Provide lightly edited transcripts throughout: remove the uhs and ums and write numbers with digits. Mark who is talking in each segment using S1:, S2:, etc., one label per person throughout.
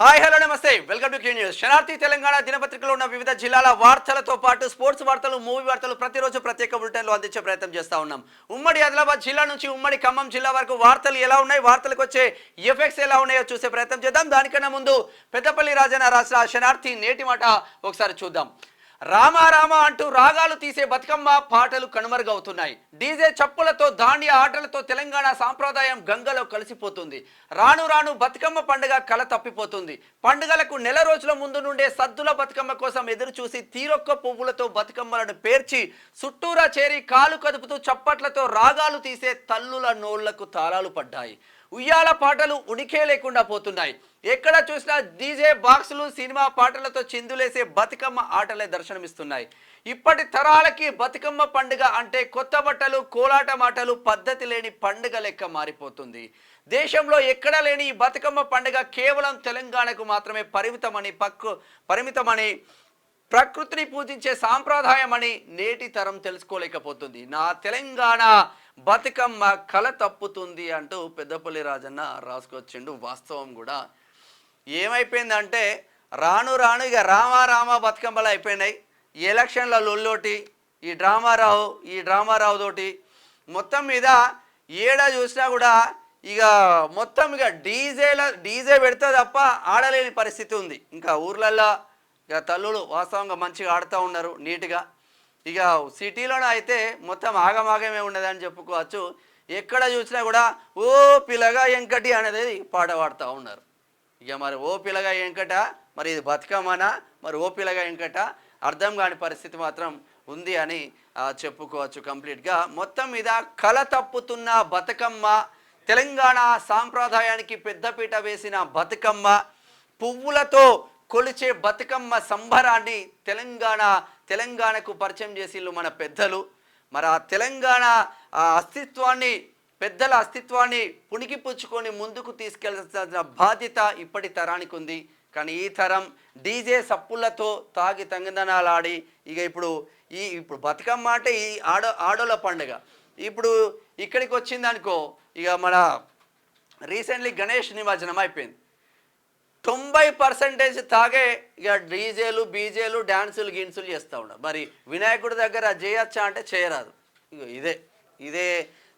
S1: Hi hello నమస్తే welcome to Q news. Shanarthi Telangana దినపత్రికలో ఉన్న వివిధ జిల్లాల వార్తలతో పాటు స్పోర్ట్స్ వార్తలు, మూవీ వార్తలు ప్రతిరోజు ప్రత్యేక బులెటిన్లు అందించే ప్రయత్నం చేస్తూ ఉన్నాం. ఉమ్మడి ఆదిలాబాద్ జిల్లా నుంచి ఉమ్మడి ఖమ్మం జిల్లా వరకు వార్తలు ఎలా ఉన్నాయి, వార్తలకు వచ్చే ఎఫెక్ట్స్ ఎలా ఉన్నాయో చూసే ప్రయత్నం చేద్దాం. దానికన్నా ముందు పెద్దపల్లి రాజన్న రాష్ట్ర శనార్థి నేటి మాట ఒకసారి చూద్దాం. రామ రామ అంటూ రాగాలు తీసే బతుకమ్మ పాటలు కనుమరుగవుతున్నాయి. డీజే చప్పులతో, దాండియా ఆటలతో తెలంగాణ సాంప్రదాయం గంగలో కలిసిపోతుంది. రాను రాను బతుకమ్మ పండుగ కల తప్పిపోతుంది. పండుగలకు నెల రోజుల ముందు నుండే సద్దుల బతుకమ్మ కోసం ఎదురు చూసి తీరొక్క పువ్వులతో బతుకమ్మలను పేర్చి చుట్టూరా చేరి కాలు కదుపుతూ చప్పట్లతో రాగాలు తీసే తల్లుల నోళ్లకు తాళాలు పడ్డాయి. ఉయ్యాల పాటలు ఉనికే లేకుండా పోతున్నాయి. ఎక్కడ చూసినా డీజే బాక్సులు, సినిమా పాటలతో చిందులేసే బతుకమ్మ ఆటలే దర్శనమిస్తున్నాయి. ఇప్పటి తరాలకి బతుకమ్మ పండుగ అంటే కొత్త బట్టలు, కోలాట మాటలు, పద్ధతి లేని పండుగ లెక్క మారిపోతుంది. దేశంలో ఎక్కడా లేని ఈ బతుకమ్మ పండుగ కేవలం తెలంగాణకు మాత్రమే పరిమితమని ప్రకృతిని పూజించే సాంప్రదాయం అని నేటి తరం తెలుసుకోలేకపోతుంది. నా తెలంగాణ బతుకమ్మ కల తప్పుతుంది అంటూ పెద్దపల్లి రాజన్న రాసుకొచ్చిండు. వాస్తవం కూడా ఏమైపోయిందంటే రాను రాను ఇక రామ బతుకమ్మలు అయిపోయినాయి. ఎలక్షన్ల లొల్లోటి ఈ డ్రామారావు తోటి మొత్తం మీద ఏడా చూసినా కూడా ఇక మొత్తం ఇక డీజే పెడితే తప్ప ఆడలేని పరిస్థితి ఉంది. ఇంకా ఊర్లల్లో ఇక తల్లులు వాస్తవంగా మంచిగా ఆడుతూ ఉన్నారు నీట్గా. ఇక సిటీలోనే అయితే మొత్తం ఆగమాగమే ఉన్నదని చెప్పుకోవచ్చు. ఎక్కడ చూసినా కూడా ఓ పిల్లగా వెంకటి అనేది పాట పాడుతూ ఉన్నారు. ఇక మరి ఓ పిల్లగా వెంకట, మరి ఇది బతుకమ్మనా, మరి ఓ పిల్లగా వెంకట అర్థం కాని పరిస్థితి మాత్రం ఉంది అని చెప్పుకోవచ్చు. కంప్లీట్గా మొత్తం మీద కల తప్పుతున్న బతుకమ్మ, తెలంగాణ సాంప్రదాయానికి పెద్దపీట వేసిన బతుకమ్మ, పువ్వులతో కొలిచే బతుకమ్మ సంబరాన్ని తెలంగాణకు పరిచయం చేసిళ్ళు మన పెద్దలు. మరి ఆ తెలంగాణ పెద్దల అస్తిత్వాన్ని పుణికిపుచ్చుకొని ముందుకు తీసుకెళ్లాల్సిన బాధ్యత ఇప్పటి తరానికి ఉంది. కానీ ఈ తరం డీజే సప్పులతో తాగి తంగదనాలాడి ఇక ఇప్పుడు బతుకమ్మ అంటే ఈ ఆడోళ్ళ పండుగ. ఇప్పుడు ఇక్కడికి వచ్చిందనుకో ఇక మన రీసెంట్లీ గణేష్ నిమజ్జనం అయిపోయింది. 90% తాగే ఇక డీజేలు, బీజేలు, డ్యాన్సులు, గిన్సులు చేస్తూ ఉన్నారు. మరి వినాయకుడి దగ్గర చేయొచ్చా అంటే చేయరాదు. ఇదే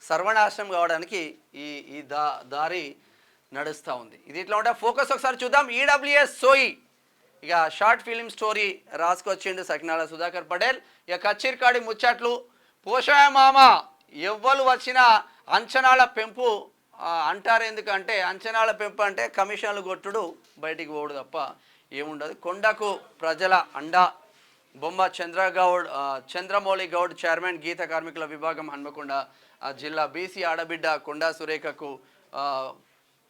S1: సర్వనాశనం కావడానికి ఈ దారి నడుస్తూ ఉంది. ఇది ఇట్లా ఉంటే ఫోకస్ ఒకసారి చూద్దాం. ఈడబ్ల్యూఎస్ సోయి ఇక షార్ట్ ఫిలిం స్టోరీ రాసుకొచ్చిండు సకినాల సుధాకర్ పటేల్. ఇక కచ్చిరికాడి ముచ్చట్లు, పోషాయ మామ ఎవ్వరు వచ్చినా అంచనాల పెంపు అంటారు. ఎందుకంటే అంచనాల పెంపు అంటే కమిషన్లు కొట్టుడు, బయటికి పోడు తప్ప ఏముండదు. కొండకు ప్రజల అండా, బొమ్మ చంద్రమౌళి గౌడ్ చైర్మన్ గీత కార్మికుల విభాగం హన్మకొండ జిల్లా. బీసీ ఆడబిడ్డ కొండా సురేఖకు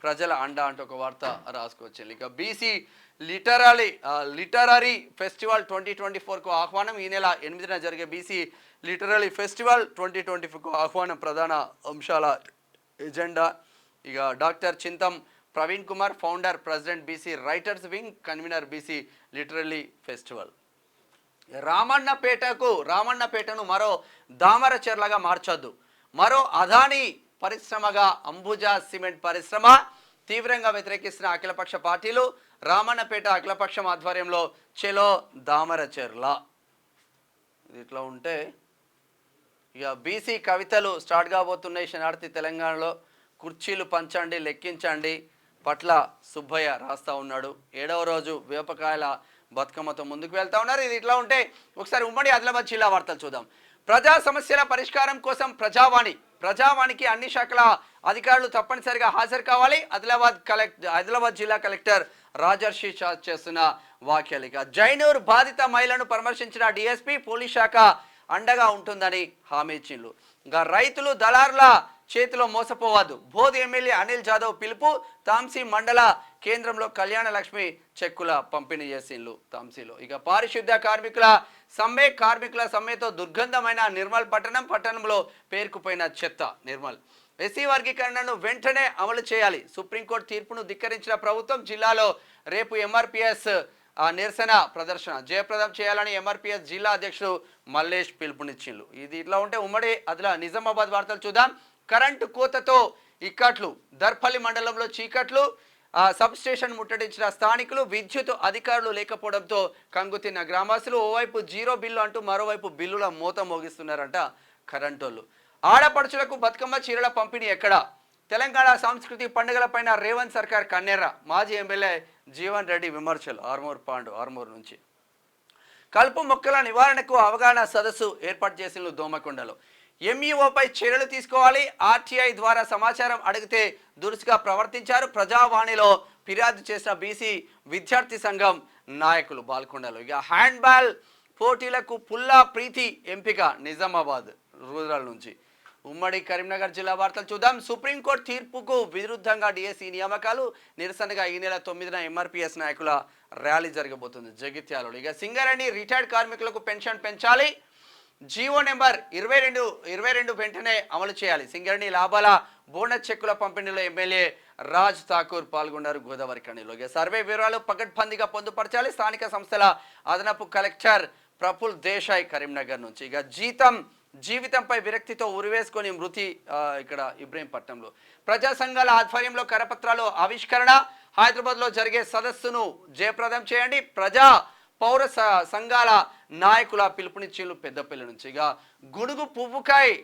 S1: ప్రజల అండా అంటూ ఒక వార్త రాసుకొచ్చింది. ఇక బీసీ లిటరరీ ఫెస్టివల్ 2024కు ఆహ్వానం. ఈ నెల 8న జరిగే బీసీ లిటరరీ ఫెస్టివల్ 2024కు ఆహ్వానం. ప్రధాన అంశాల ఎజెండా ఇక doctor Chintam Praveen Kumar, founder, president, BC writers wing, convener, BC literary festival. రామన్నపేటను మరో దామరచెర్లగా మార్చొద్దు. మరో అదానీ పరిశ్రమగా అంబుజా సిమెంట్ పరిశ్రమ తీవ్రంగా వ్యతిరేకిస్తున్న అఖిలపక్ష పార్టీలు. రామన్నపేట అఖిలపక్షం ఆధ్వర్యంలో చెలో దామరచెర్ల. ఇది ఇట్లా ఉంటే ఇక బీసీ కవితలు స్టార్ట్ కాబోతున్నాయి. శనార్థి తెలంగాణలో కుర్చీలు పంచండి, లెక్కించండి పట్ల సుబ్బయ్య రాస్తా ఉన్నాడు. 7వ రోజు వేపకాయల బతుకమ్మతో ముందుకు వెళ్తా ఉన్నారు. ఇది ఇట్లా ఉంటే ఒకసారి ఉమ్మడి ఆదిలాబాద్ జిల్లా వార్తలు చూద్దాం. ప్రజా సమస్యల పరిష్కారం కోసం ప్రజావాణికి అన్ని శాఖల అధికారులు తప్పనిసరిగా హాజరు కావాలి. ఆదిలాబాద్ జిల్లా కలెక్టర్ రాజర్షి చేస్తున్న వ్యాఖ్యలు. ఇక జైనూర్ బాధిత మహిళను పరామర్శించిన డిఎస్పీ, పోలీస్ శాఖ అండగా ఉంటుందని హామీ ఇచ్చిండ్రు. ఇంకా రైతులు దళారుల చేతిలో మోసపోవద్దు. బోధ్ ఎమ్మెల్యే అనిల్ జాదవ్ పిలుపు. తాంసీ మండల కేంద్రంలో కళ్యాణ లక్ష్మి చెక్కుల పంపిణీ చేసిండ్రు తాంసీలో. ఇక పారిశుద్ధ్య కార్మికుల సమ్మెతో దుర్గంధమైన నిర్మల్ పట్టణంలో పేరుకుపోయిన చెత్త. నిర్మల్ ఎస్సీ వర్గీకరణను వెంటనే అమలు చేయాలి. సుప్రీంకోర్టు తీర్పును ధిక్కరించిన ప్రభుత్వం జిల్లాలో రేపు ఎంఆర్పిఎస్ నిరసన ప్రదర్శన జయప్రదం చేయాలని ఎంఆర్పిఎస్ జిల్లా అధ్యక్షుడు మల్లేష్ పిలుపునిచ్చిండ్రు. ఇది ఇట్లా ఉంటే ఉమ్మడి నిజామాబాద్ వార్తలు చూద్దాం. కరెంటు కోతతో ఇక్కట్లు, దర్పల్లి మండలంలో చీకట్లు. సబ్ స్టేషన్ ముట్టడించిన స్థానికులు, విద్యుత్ అధికారులు లేకపోవడంతో కంగుతిన్న గ్రామస్తులు. ఓవైపు జీరో బిల్లు అంటూ మరోవైపు బిల్లుల మోత మోగిస్తున్నారంట కరెంటోళ్ళు. ఆడపడుచులకు బతుకమ్మ చీరల పంపిణీ ఎక్కడ? తెలంగాణ సంస్కృతి పండుగలపైన రేవంత్ సర్కార్ కన్నెర్ర. మాజీ ఎమ్మెల్యే జీవన్ రెడ్డి విమర్శలు. ఆర్మూర్ నుంచి. కలుపు మొక్కల నివారణకు అవగాహన సదస్సు ఏర్పాటు చేసిన దోమకొండలో. ఎంఈఓపై చర్యలు తీసుకోవాలి. ఆర్టీఐ ద్వారా సమాచారం అడిగితే దురుసుగా ప్రవర్తించారు. ప్రజావాణిలో ఫిర్యాదు చేసిన బీసీ విద్యార్థి సంఘం నాయకులు బాల్కొండలో. ఇక హ్యాండ్బాల్ పోటీలకు పుల్లా ప్రీతి ఎంపిక నిజామాబాద్ రూరల్ నుంచి. ఉమ్మడి కరీంనగర్ జిల్లా వార్తలు చూద్దాం. సుప్రీంకోర్టు తీర్పుకు విరుద్ధంగా డిఎస్సి నియామకాలు నిరసనగా ఈ నెల 9న ఎంఆర్పిఎస్ నాయకుల ర్యాలీ జరగబోతుంది జగిత్యాలలో. ఇక సింగరేణి రిటైర్డ్ కార్మికులకు పెన్షన్ పెంచాలి. జీవో నెంబర్ 22 వెంటనే అమలు చేయాలి. సింగరేణి లాభాల బోనస్ చెక్కుల పంపిణీలో ఎమ్మెల్యే రాజ్ ఠాకూర్ పాల్గొన్నారు గోదావరి కణిలో. ఇక సర్వే వివరాలు పకడ్బందీగా పొందుపరచాలి. స్థానిక సంస్థల అదనపు కలెక్టర్ ప్రఫుల్ దేశాయ్ కరీంనగర్ నుంచి. ఇక జీవితంపై విరక్తితో ఉరివేసుకొని మృతి ఇక్కడ ఇబ్రహీంపట్నంలో. ప్రజా సంఘాల ఆధ్వర్యంలో కరపత్రాలు ఆవిష్కరణ. హైదరాబాద్లో జరిగే సదస్సును జయప్రదం చేయండి. పౌర సంఘాల నాయకుల పిలుపునిచ్చిండ్రు పెద్దపల్లి నుంచి. ఇక గుడుగు పువ్వుకాయ్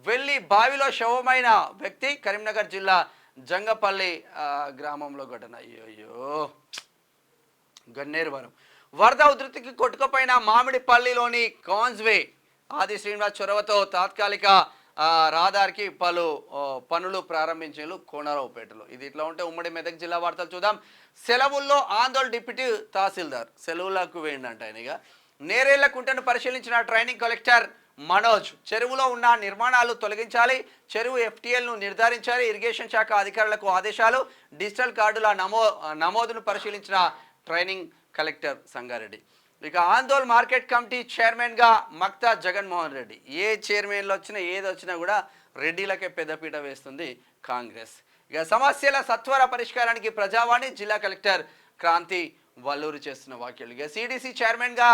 S1: వెళ్ళి బావిలో శవమైన వ్యక్తి కరీంనగర్ జిల్లా జంగపల్లి గ్రామంలో ఘటన. అయ్యో గన్నేరువరం వరద ఉధృతికి కొట్టుకుపోయిన మామిడిపల్లిలోని కాన్స్వే ఆది శ్రీనివాస్ చొరవతో తాత్కాలిక రహదారికి పలు పనులు ప్రారంభించారు కోనరావుపేటలో. ఇది ఇట్లా ఉంటే ఉమ్మడి మెదక్ జిల్లా వార్తలు చూద్దాం. సెలవుల్లో ఆందోళన డిప్యూటీ తహసీల్దార్ సెలవులకు వేయండి ఆయన. ఇక నేరేళ్ల కుంటను పరిశీలించిన ట్రైనింగ్ కలెక్టర్ మనోజ్. చెరువులో ఉన్న నిర్మాణాలు తొలగించాలి. చెరువు ఎఫ్టీఎల్ను నిర్ధారించాలి. ఇరిగేషన్ శాఖ అధికారులకు ఆదేశాలు. డిజిటల్ కార్డుల నమోదును పరిశీలించిన ట్రైనింగ్ కలెక్టర్ సంగారెడ్డి. ఇక ఆందోళన్ మార్కెట్ కమిటీ చైర్మన్గా మక్తా జగన్మోహన్ రెడ్డి. ఏ చైర్మన్లు వచ్చినా ఏది వచ్చినా కూడా రెడ్డిలకే పెద్దపీట వేస్తుంది కాంగ్రెస్. ఇక సమస్యల సత్వర పరిష్కారానికి ప్రజావాణి జిల్లా కలెక్టర్ క్రాంతి వల్లూరు చేస్తున్న వ్యాఖ్యలు. ఇక సిడిసి చైర్మన్గా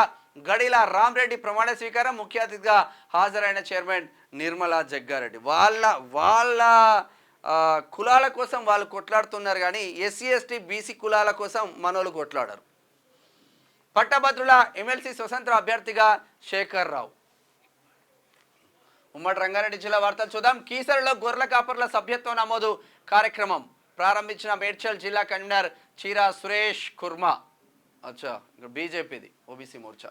S1: గడిల రామ్రెడ్డి ప్రమాణ స్వీకారం. ముఖ్య అతిథిగా హాజరైన చైర్మన్ నిర్మలా జగ్గారెడ్డి. వాళ్ళ కులాల కోసం వాళ్ళు కొట్లాడుతున్నారు కానీ ఎస్సీ ఎస్టీ బీసీ కులాల కోసం మనోళ్ళు కొట్లాడారు. పట్టభద్రుల ఎమ్మెల్సీ స్వతంత్ర అభ్యర్థిగా శేఖర్ రావు. ఉమ్మడి రంగారెడ్డి జిల్లా వార్తలు చూద్దాం. కీసరలో గొర్రెల కాపర్ల సభ్యత్వ నమోదు కార్యక్రమం ప్రారంభించిన మేడ్చల్ జిల్లా కన్వీనర్ చీరా సురేష్ కుర్మా. బీజేపీది ఓబీసీ మోర్చా.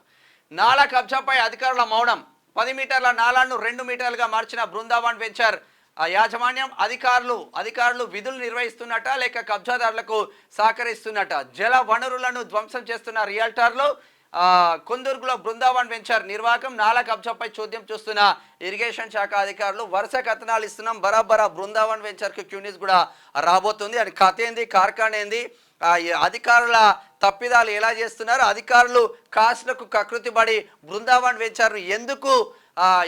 S1: నాలా కబ్జాపై అధికారుల మౌనం. 10 మీటర్ల నాలాను 2 మీటర్లుగా మార్చిన బృందావన్ వెంచర్ యాజమాన్యం. అధికారులు విధులు నిర్వహిస్తున్నట లేక కబ్జాదారులకు సహకరిస్తున్నట. జల వనరులను ధ్వంసం చేస్తున్న రియల్టర్లు. కొందుర్గులో బృందావన్ వెంచర్ నిర్వాహకం. నాలా కబ్జాపై చోద్యం చూస్తున్న ఇరిగేషన్ శాఖ అధికారులు. వరుస కథనాలు ఇస్తున్నాం. బరాబరా బృందావన్ వెంచర్కి క్యూనిస్ కూడా రాబోతుంది. అది కథ ఏంది, కార్ఖాన ఏంది, అధికారుల తప్పిదాలు ఎలా చేస్తున్నారు, అధికారులు కాస్ట్లకు కకృతిపడి బృందావన్ వెంచర్ను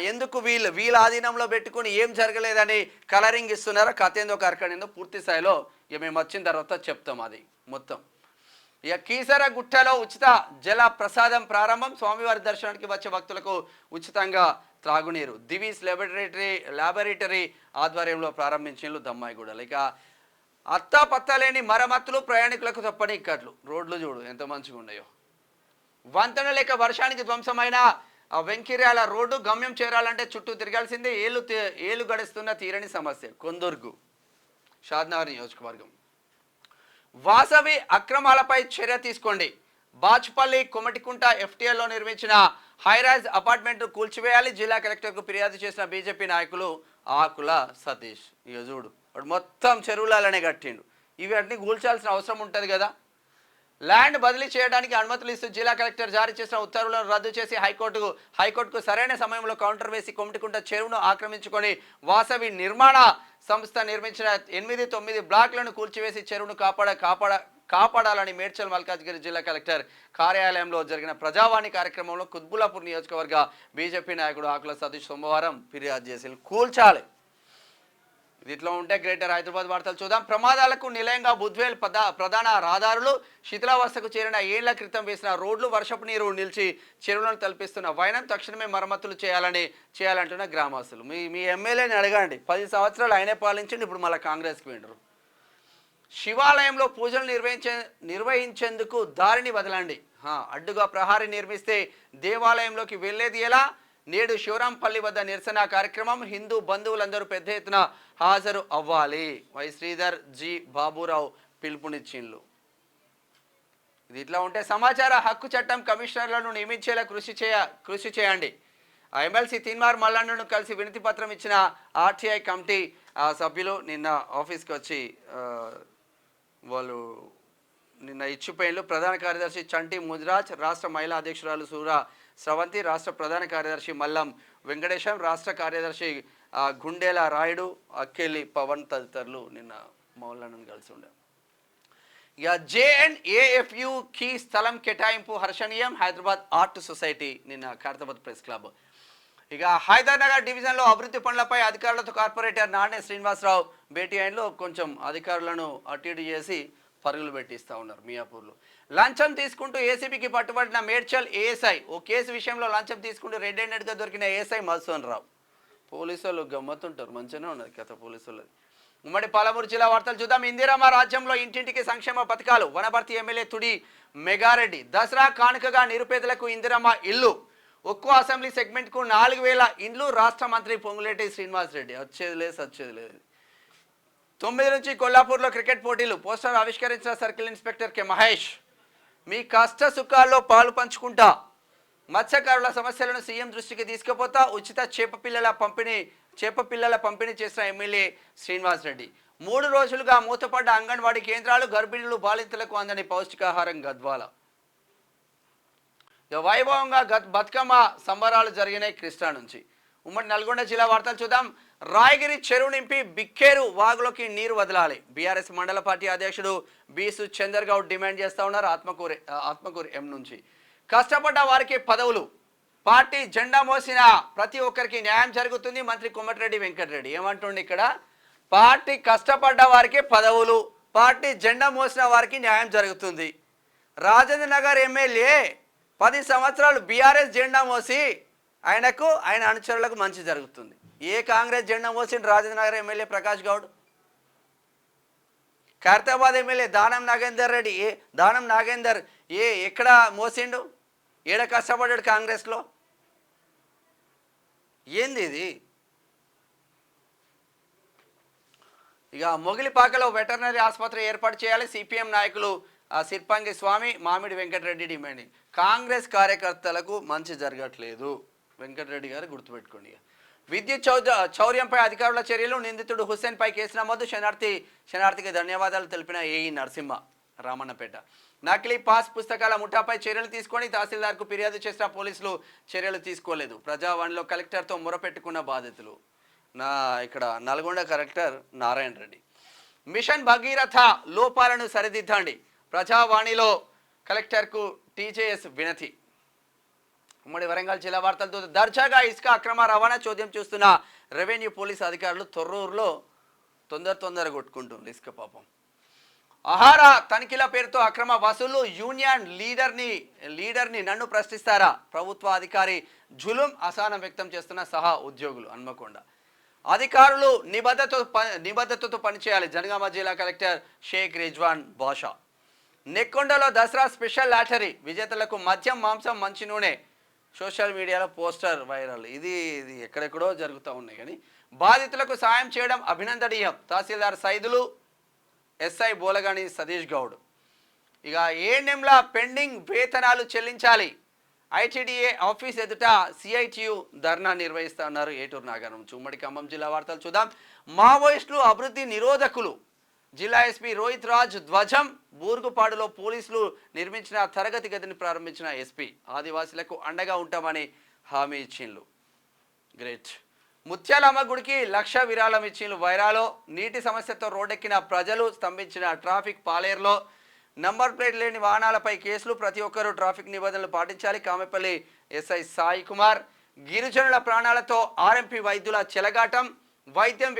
S1: ఎందుకు వీళ్ళ ఆధీనంలో పెట్టుకుని ఏం జరగలేదని కలరింగ్ ఇస్తున్నారో కథ ఏందో కార్ఖాన ఏందో పూర్తి స్థాయిలో ఇక మేము వచ్చిన తర్వాత చెప్తాం అది మొత్తం. ఇక కీసర గుట్టలో ఉచిత జల ప్రసాదం ప్రారంభం. స్వామివారి దర్శనానికి వచ్చే భక్తులకు ఉచితంగా త్రాగునీరు. దివీస్ ల్యాబొరేటరీ ఆధ్వర్యంలో ప్రారంభించిన దమ్మాయిగూడలు. ఇక అత్తాపత్తలేని మరమ్మతులు, ప్రయాణికులకు తప్పని ఇక్కట్లు. రోడ్లు చూడు ఎంత మంచిగా ఉన్నాయో. వంతెన లేక వర్షానికి ధ్వంసమైన వెంకిర్యాల రోడ్డు. గమ్యం చేరాలంటే చుట్టూ తిరగాల్సిందే. ఏలు గడుస్తున్న తీరని సమస్య. కొందుర్గు షాద్నగర్ నియోజకవర్గం. వాసవి అక్రమాలపై చర్య తీసుకోండి. బాచ్పల్లి కొమటికుంట ఎఫ్టీఎల్లో నిర్మించిన హైరైజ్ అపార్ట్మెంట్ కూల్చివేయాలి. జిల్లా కలెక్టర్కు ఫిర్యాదు చేసిన బీజేపీ నాయకులు ఆకుల సతీష్. ఇక చూడు వాడు మొత్తం చెరువులనే కట్టిండు. ఇవి అన్ని కూల్చాల్సిన అవసరం ఉంటుంది కదా. ల్యాండ్ బదిలీ చేయడానికి అనుమతులు ఇస్తూ జిల్లా కలెక్టర్ జారీ చేసిన ఉత్తర్వులను రద్దు చేసి హైకోర్టుకు సరైన సమయంలో కౌంటర్ వేసి కొమటికుంట చెరువును ఆక్రమించుకొని వాసవి నిర్మాణ సంస్థ నిర్మించిన 8-9 బ్లాక్లను కూల్చివేసి చెరువును కాపాడాలని మేడ్చల్ మల్కాజ్గిరి జిల్లా కలెక్టర్ కార్యాలయంలో జరిగిన ప్రజావాణి కార్యక్రమంలో కుత్బుల్లాపూర్ నియోజకవర్గ బీజేపీ నాయకుడు ఆకుల సతీష్ సోమవారం ఫిర్యాదు చేసి కూల్చాలి. ఇదిట్లో ఉంటే గ్రేటర్ హైదరాబాద్ వార్తలు చూద్దాం. ప్రమాదాలకు నిలయంగా బుద్వేల్ ప్రధాన రహదారులు. శిథిలావస్థకు చేరిన ఏళ్ల క్రితం వేసిన రోడ్లు. వర్షపు నీరు నిలిచి చెరువులను తలపిస్తున్న వైనం. తక్షణమే మరమ్మతులు చేయాలంటున్న గ్రామస్తులు. మీ ఎమ్మెల్యేని అడగండి. 10 సంవత్సరాలు ఆయనే పాలించండి. ఇప్పుడు మళ్ళీ కాంగ్రెస్కి వింటారు. శివాలయంలో పూజలు నిర్వహించేందుకు దారిని వదలండి. అడ్డుగా ప్రహారీ నిర్మిస్తే దేవాలయంలోకి వెళ్లేది ఎలా? నేడు శివరాంపల్లి వద్ద నిరసన కార్యక్రమం. హిందూ బంధువులందరూ పెద్ద ఎత్తున హాజరు అవ్వాలి. వై శ్రీధర్ జి బాబురావు పిలుపునిచ్చిండ్లు. ఇది ఇట్లా ఉంటే సమాచార హక్కు చట్టం కమిషనర్లను నియమించేలా కృషి చేయండి. ఎమ్మెల్సీ తీన్మార్ మల్లన్నను కలిసి వినతి పత్రం ఇచ్చిన ఆర్టీఐ కమిటీ సభ్యులు నిన్న ఆఫీస్కి వచ్చి వాళ్ళు నిన్న ఇచ్చిపోయిన్లు. ప్రధాన కార్యదర్శి చంటి ముదిరాజ్, రాష్ట్ర మహిళా అధ్యక్షురాలు సూరా స్రవంతి, రాష్ట్ర ప్రధాన కార్యదర్శి మల్లం వెంకటేశం, రాష్ట్ర కార్యదర్శి గుండెల రాయుడు, అక్కెలి పవన్ తదితరులు నిన్న మౌలాలను కలిసి ఉండారు. ఇక JNAFUకి స్థలం కేటాయింపు హర్షణీయం. హైదరాబాద్ ఆర్ట్ సొసైటీ నిన్న ఖైరతాబాద్ ప్రెస్ క్లబ్. ఇక హైదరాబాద్ డివిజన్లో అభివృద్ధి పనులపై అధికారులతో కార్పొరేటర్ నాణ్య శ్రీనివాసరావు భేటీ అయినలో కొంచెం అధికారులను అటు ఇటు చేసి పరుగులు పెట్టిస్తూ ఉన్నారు మియాపూర్లో. లంచం తీసుకుంటూ ఏసీబీకి పట్టుబడిన మేడ్చల్ ఏఎస్ఐ. ఓ కేసు విషయంలో లంచం తీసుకుంటూ రెడ్ హ్యాండెడ్గా దొరికిన ఏఎస్ఐ మధుసూదన్ రావు. పోలీసు వాళ్ళు గమ్మత్తుంటారు, మంచిగానే ఉన్నది కథ పోలీసు వాళ్ళది. ఉమ్మడి పాలమూరు జిల్లా వార్తలు చూద్దాం. ఇందిరమ్మ రాజ్యంలో ఇంటింటికి సంక్షేమ పథకాలు. వనపర్తి ఎమ్మెల్యే తుడి మెగారెడ్డి. దసరా కానుకగా నిరుపేదలకు ఇందిరమ్మ ఇల్లు. ఒక్కో అసెంబ్లీ సెగ్మెంట్కు 4000 ఇండ్లు. రాష్ట్ర మంత్రి పొంగులేటి శ్రీనివాస్ రెడ్డి. వచ్చేది లేదు. 9 నుంచి కొల్లాపూర్లో క్రికెట్ పోటీలు. పోస్టర్ ఆవిష్కరించిన సర్కిల్ ఇన్స్పెక్టర్ కె మహేష్. మీ కష్ట సుఖాల్లో పాలు పంచుకుంటా. మత్స్యకారుల సమస్యలను సీఎం దృష్టికి తీసుకుపోతా. ఉచిత చేపపిల్లల పంపిణీ చేసిన ఎమ్మెల్యే శ్రీనివాస్ రెడ్డి. 3 రోజులుగా మూతపడ్డ అంగన్వాడీ కేంద్రాలు. గర్భిణులు బాలింతలకు అందని పౌష్టికాహారం గద్వాల. వైభవంగా బతుకమ్మ సంబరాలు జరిగినాయి కృష్ణా నుంచి. ఉమ్మడి నల్గొండ జిల్లా వార్తలు చూద్దాం. రాయగిరి చెరువు నింపి బిక్కేరు వాగులోకి నీరు వదలాలి. బీఆర్ఎస్ మండల పార్టీ అధ్యక్షుడు బీసు చందర్ గౌడ్ డిమాండ్ చేస్తూ ఉన్నారు ఆత్మకూరు ఎం నుంచి. కష్టపడ్డ వారికి పదవులు. పార్టీ జెండా మోసిన ప్రతి ఒక్కరికి న్యాయం జరుగుతుంది. మంత్రి కోమటిరెడ్డి వెంకటరెడ్డి ఏమంటుండే ఇక్కడ? పార్టీ కష్టపడ్డ వారికి పదవులు, పార్టీ జెండా మోసిన వారికి న్యాయం జరుగుతుంది. రాజేంద్ర నగర్ ఎమ్మెల్యే 10 సంవత్సరాలు బీఆర్ఎస్ జెండా మోసి ఆయన అనుచరులకు మంచి జరుగుతుంది. ఏ కాంగ్రెస్ జెండా మోసిండు రాజేంద్ర నగర్ ఎమ్మెల్యే ప్రకాష్ గౌడ్? ఖైరతాబాద్ ఎమ్మెల్యే దానం నాగేందర్ ఎక్కడ మోసిండు? ఏడ కష్టపడ్డాడు కాంగ్రెస్లో? ఏంది ఇది? ఇక మొగిలిపాకలో వెటర్నరీ ఆసుపత్రి ఏర్పాటు చేయాలి. సిపిఎం నాయకులు సిర్పంగి స్వామి, మామిడి వెంకటరెడ్డి డిమాండింగ్. కాంగ్రెస్ కార్యకర్తలకు మంచి జరగట్లేదు. వెంకటరెడ్డి గారు గుర్తుపెట్టుకోండి. విద్యుత్ చౌర్యంపై అధికారుల చర్యలు. నిందితుడు హుస్సేన్పై కేసు నమోదు. శనార్థికి ధన్యవాదాలు తెలిపిన ఏఈ నరసింహ రామన్నపేట. నకిలీ పాస్ పుస్తకాల ముఠాపై చర్యలు తీసుకొని తహసీల్దార్కు ఫిర్యాదు చేసిన పోలీసులు చర్యలు తీసుకోలేదు. ప్రజావాణిలో కలెక్టర్తో మొరపెట్టుకున్న బాధితులు. ఇక్కడ నల్గొండ కలెక్టర్ నారాయణ రెడ్డి. మిషన్ భగీరథ లోపాలను సరిదిద్దండి. ప్రజావాణిలో కలెక్టర్కు టీజేఎస్ వినతి. ఉమ్మడి వరంగల్ జిల్లా వార్తలతో దర్జాగా ఇసుక అక్రమ రవాణా చోద్యం చూస్తున్న రెవెన్యూ పోలీసు అధికారులు తొర్రూరులో తొందర కొట్టుకుంటుంది ఇసుక పాపం. ఆహార తనిఖీల పేరుతో అక్రమ వసూలు. యూనియన్ లీడర్ని నన్ను ప్రశ్నిస్తారా? ప్రభుత్వ అధికారి జులుం అసహనం వ్యక్తం చేస్తున్న సహా ఉద్యోగులు. హన్మకొండ అధికారులు నిబద్ధతతో పనిచేయాలి. జనగామ జిల్లా కలెక్టర్ షేక్ రిజ్వాన్ బాషా. నెక్కొండలో దసరా స్పెషల్ లాటరీ. విజేతలకు మద్యం, మాంసం, మంచి నూనె. సోషల్ మీడియాలో పోస్టర్ వైరల్. ఇది ఎక్కడెక్కడో జరుగుతూ ఉన్నాయి. కానీ బాధితులకు సాయం చేయడం అభినందనీయం. తహసీల్దార్ సైదులు, ఎస్ఐ బోలగాని సతీష్ గౌడ్. ఇక ఏఎన్ఎంల పెండింగ్ వేతనాలు చెల్లించాలి. ఐటీడీఏ ఆఫీస్ ఎదుట సిఐటియు ధర్నా నిర్వహిస్తా ఉన్నారు ఏటూరు నాగరం. ఉమ్మడి ఖమ్మం జిల్లా వార్తలు చూద్దాం. మావోయిస్టులు అభివృద్ధి నిరోధకులు. జిల్లా ఎస్పీ రోహిత్ రాజ్ ధ్వజం. బూర్గుపాడులో పోలీసులు నిర్మించిన తరగతి గదిని ప్రారంభించిన ఎస్పీ. ఆదివాసీలకు అండగా ఉంటామని హామీ ఇచ్చిండ్లు. గ్రేట్. ముత్యాలమ్మ గుడికి 1,00,000 విరాళం ఇచ్చిండ్లు. వైరాలో నీటి సమస్యతో రోడ్డెక్కిన ప్రజలు. స్తంభించిన ట్రాఫిక్. పాలేరులో నంబర్ ప్లేట్ లేని వాహనాలపై కేసులు. ప్రతి ఒక్కరూ ట్రాఫిక్ నిబంధనలు పాటించాలి. కామెపల్లి ఎస్ఐ సాయి కుమార్. గిరిజనుల ప్రాణాలతో ఆర్ఎంపీ వైద్యుల చెలగాటం. వైద్యం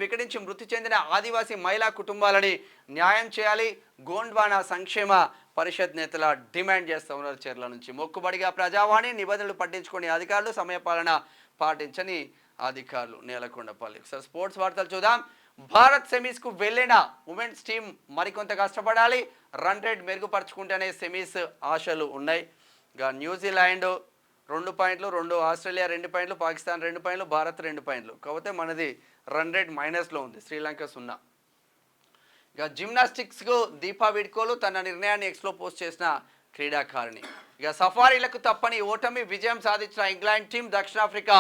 S1: వికటించి మృతి చెందిన ఆదివాసీ మహిళా కుటుంబాలని న్యాయం చేయాలి. గోండ్వానా సంక్షేమ పరిషత్ నేతల డిమాండ్ చేస్తూ ఉన్నారు చర్ల నుంచి. మొక్కుబడిగా ప్రజావాణి. నిబంధనలు పట్టించుకునే అధికారులు సమయపాలన పాటించని అధికారులు. నేలకొండపల్లి. ఒకసారి స్పోర్ట్స్ వార్తలు చూద్దాం. భారత్ సెమీస్కు వెళ్ళిన ఉమెన్స్ టీం మరికొంత కష్టపడాలి, రన్ రేట్ మెరుగుపరుచుకుంటేనే సెమీస్ ఆశలు ఉన్నాయి. ఇక న్యూజిలాండ్ 2 పాయింట్లు, ఆస్ట్రేలియా 2 పాయింట్లు, పాకిస్తాన్ 2 పాయింట్లు, భారత్ 2 పాయింట్లు. కాకపోతే మనది రన్ రేట్ మైనస్లో ఉంది, శ్రీలంక 0. ఇక జిమ్నాస్టిక్స్కు దీపా వీడ్కోలు, తన నిర్ణయాన్ని ఎక్స్లో పోస్ట్ చేసిన క్రీడాకారిణి. ఇక సఫారీలకు తప్పని ఓటమి, విజయం సాధించిన ఇంగ్లాండ్ టీం. దక్షిణాఫ్రికా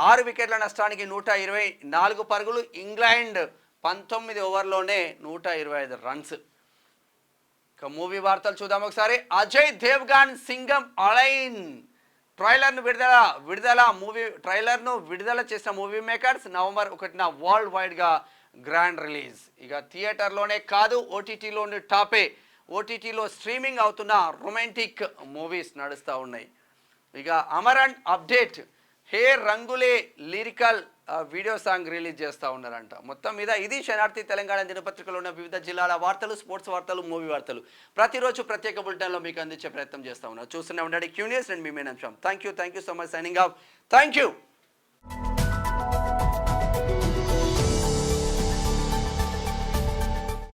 S1: 6 వికెట్ల నష్టానికి 124 పరుగులు. ఇంగ్లాండ్ 19 ఓవర్లోనే 125 రన్స్. ఇక మూవీ వార్తలు చూద్దాం ఒకసారి. అజయ్ దేవ్గన్ సింగం అలైన్ ట్రైలర్ను విడుదల చేసిన మూవీ మేకర్స్. నవంబర్ 1న వరల్డ్ వైడ్గా గ్రాండ్ రిలీజ్. ఇక థియేటర్లోనే కాదు, ఓటీటీలోని టాపే. ఓటీటీలో స్ట్రీమింగ్ అవుతున్న రొమాంటిక్ మూవీస్ నడుస్తూ ఉన్నాయి. ఇక అమరన్ అప్డేట్, హే రంగులే లిరికల్ వీడియో సాంగ్ రిలీజ్ చేస్తూ ఉన్నారంట. మొత్తం మీద ఇది శనార్థి తెలంగాణ దినపత్రికలో ఉన్న వివిధ జిల్లాల వార్తలు, స్పోర్ట్స్ వార్తలు, మూవీ వార్తలు ప్రతిరోజు ప్రత్యేక బులెటిన్లో మీకు అందించే ప్రయత్నం చేస్తూ ఉన్నారు. చూస్తూనే ఉండండి క్యూ న్యూస్. అండ్ మీ మేనంశం. Thank you so much. Signing off. Thank you.